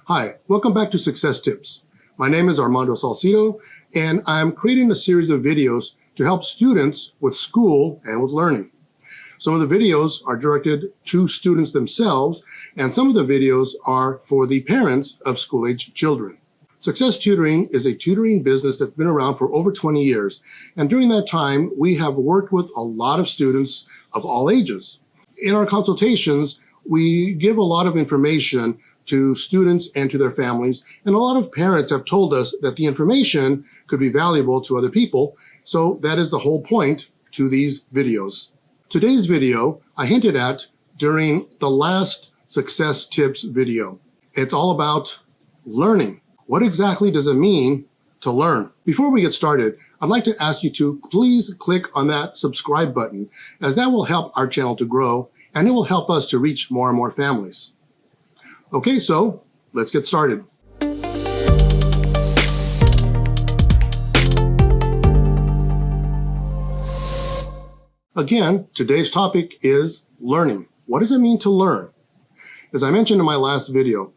Hi, welcome back to Success Tips. My name is Armando and I'm creating a series of videos to help students with school and with learning. Some of the videos are directed to students themselves, and some of the videos are for the parents of school-age children. Success Tutoring is a tutoring business that's been around for over 20 years, and during that time, we have worked with a lot of students of all ages. In our consultations, we give a lot of information to students and to their families, and a lot of parents have told us that the information could be valuable to other people, so that is the whole point to these videos. Today's video I hinted at during the last Success Tips video. It's all about learning. What exactly does it mean to learn? Before we get started, I'd like to ask you to please click on that subscribe button, as that will help our channel to grow, and it will help us to reach more and more families. Okay, so let's get started. Again, today's topic is learning. What does it mean to learn? As I mentioned in my last video,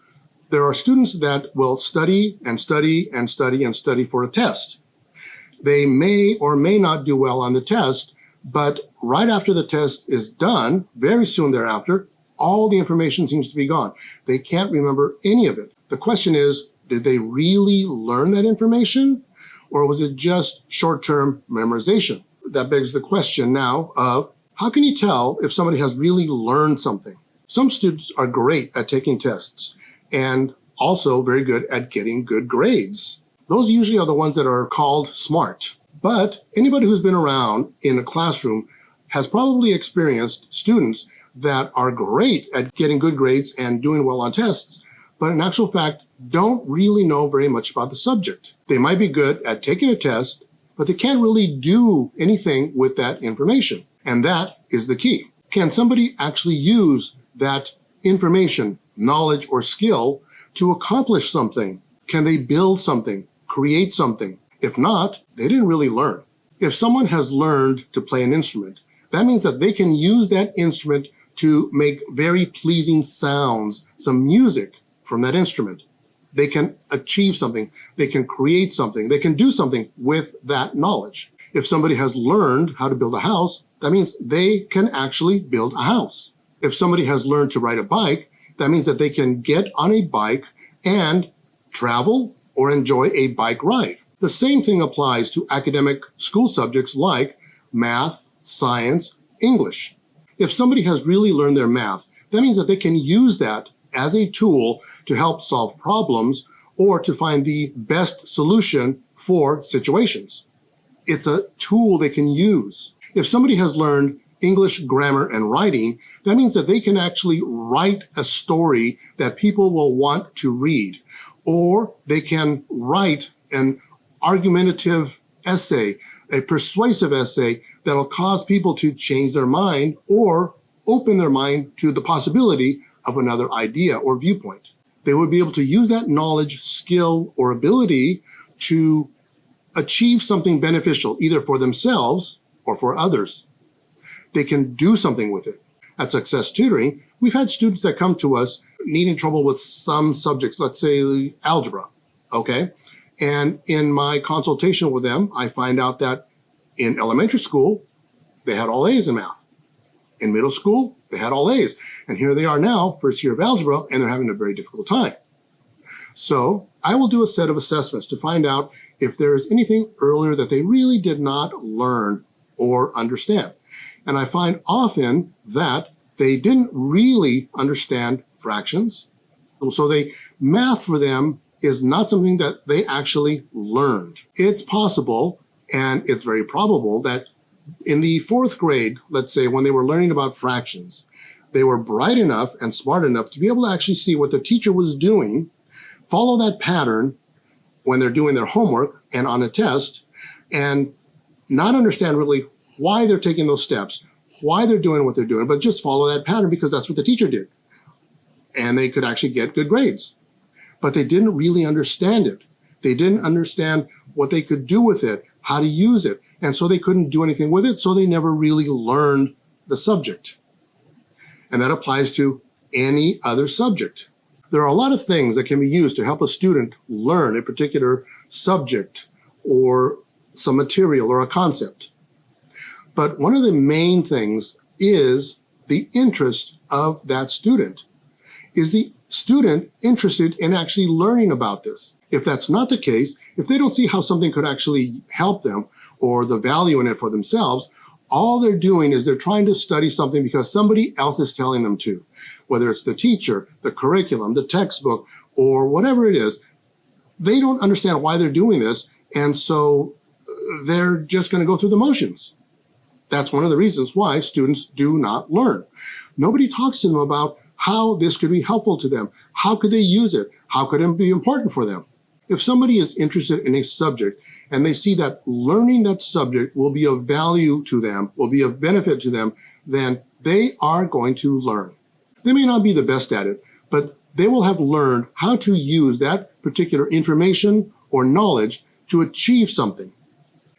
there are students that will study and study and study and study for a test. They may or may not do well on the test, but right after the test is done, very soon thereafter, all the information seems to be gone. They can't remember any of it. The question is, did they really learn that information, or was it just short-term memorization? That begs the question now of, how can you tell if somebody has really learned something? Some students are great at taking tests and also very good at getting good grades. Those usually are the ones that are called smart. But anybody who's been around in a classroom has probably experienced students that are great at getting good grades and doing well on tests, but in actual fact, don't really know very much about the subject. They might be good at taking a test, but they can't really do anything with that information. And that is the key. Can somebody actually use that information, knowledge, or skill to accomplish something? Can they build something, create something? If not, they didn't really learn. If someone has learned to play an instrument, that means that they can use that instrument to make very pleasing sounds, some music from that instrument. They can achieve something, they can create something, they can do something with that knowledge. If somebody has learned how to build a house, that means they can actually build a house. If somebody has learned to ride a bike, that means that they can get on a bike and travel or enjoy a bike ride. The same thing applies to academic school subjects like math, science, English. If somebody has really learned their math, that means that they can use that as a tool to help solve problems or to find the best solution for situations. It's a tool they can use. If somebody has learned English grammar and writing, that means that they can actually write a story that people will want to read, or they can write an argumentative essay, a persuasive essay that'll cause people to change their mind or open their mind to the possibility of another idea or viewpoint. They would be able to use that knowledge, skill, or ability to achieve something beneficial, either for themselves or for others. They can do something with it. At Success Tutoring, we've had students that come to us needing trouble with some subjects, let's say algebra, okay? And in my consultation with them, I find out that in elementary school, they had all A's in math. In middle school, they had all A's. And here they are now, first year of algebra, and they're having a very difficult time. So I will do a set of assessments to find out if there is anything earlier that they really did not learn or understand. And I find often that they didn't really understand fractions. So math for them is not something that they actually learned. It's possible, and it's very probable, that in the fourth grade, let's say, when they were learning about fractions, they were bright enough and smart enough to be able to actually see what the teacher was doing, follow that pattern when they're doing their homework and on a test, and not understand really why they're taking those steps, why they're doing what they're doing, but just follow that pattern because that's what the teacher did. And they could actually get good grades. But they didn't really understand it. They didn't understand what they could do with it, how to use it. And so they couldn't do anything with it, so they never really learned the subject. And that applies to any other subject. There are a lot of things that can be used to help a student learn a particular subject or some material or a concept. But one of the main things is the interest of that student. Is the student interested in actually learning about this? If that's not the case, if they don't see how something could actually help them or the value in it for themselves, all they're doing is they're trying to study something because somebody else is telling them to. Whether it's the teacher, the curriculum, the textbook, or whatever it is, they don't understand why they're doing this, and so they're just going to go through the motions. That's one of the reasons why students do not learn. Nobody talks to them about how this could be helpful to them. How could they use it? How could it be important for them? If somebody is interested in a subject and they see that learning that subject will be of value to them, will be of benefit to them, then they are going to learn. They may not be the best at it, but they will have learned how to use that particular information or knowledge to achieve something.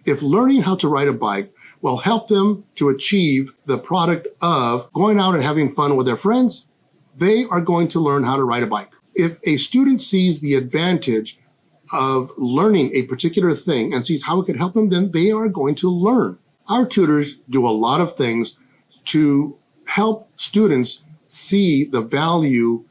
If learning how to ride a bike will help them to achieve the product of going out and having fun with their friends, they are going to learn how to ride a bike. If a student sees the advantage of learning a particular thing and sees how it could help them, then they are going to learn. Our tutors do a lot of things to help students see the value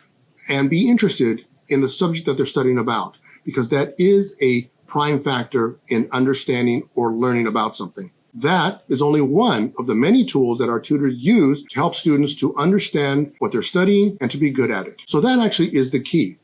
and be interested in the subject that they're studying about, because that is a prime factor in understanding or learning about something. That is only one of the many tools that our tutors use to help students to understand what they're studying and to be good at it. So that actually is the key.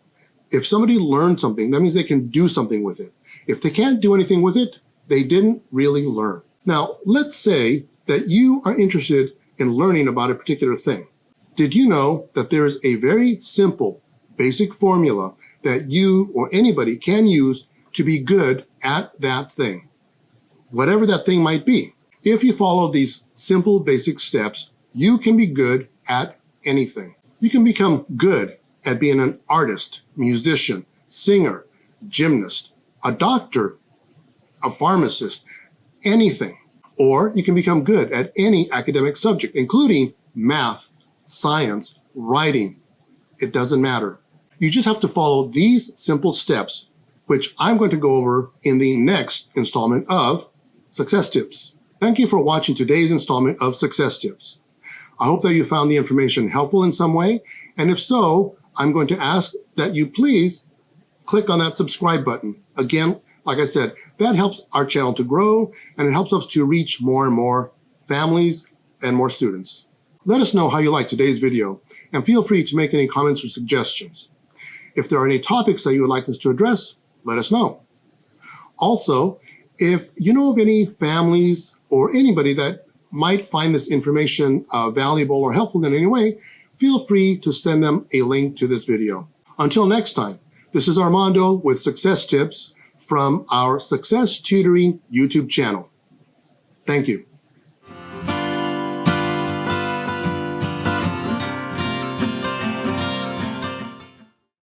If somebody learned something, that means they can do something with it. If they can't do anything with it, they didn't really learn. Now, let's say that you are interested in learning about a particular thing. Did you know that there is a very simple, basic formula that you or anybody can use to be good at that thing? Whatever that thing might be. If you follow these simple, basic steps, you can be good at anything. You can become good at being an artist, musician, singer, gymnast, a doctor, a pharmacist, anything. Or you can become good at any academic subject, including math, science, writing. It doesn't matter. You just have to follow these simple steps, which I'm going to go over in the next installment of Success Tips. Thank you for watching today's installment of Success Tips. I hope that you found the information helpful in some way, and if so, I'm going to ask that you please click on that subscribe button. Again, like I said, that helps our channel to grow, and it helps us to reach more and more families and more students. Let us know how you liked today's video, and feel free to make any comments or suggestions. If there are any topics that you would like us to address, let us know. Also, if you know of any families or anybody that might find this information valuable or helpful in any way, feel free to send them a link to this video. Until next time, this is Armando with Success Tips from our Success Tutoring YouTube channel. Thank you.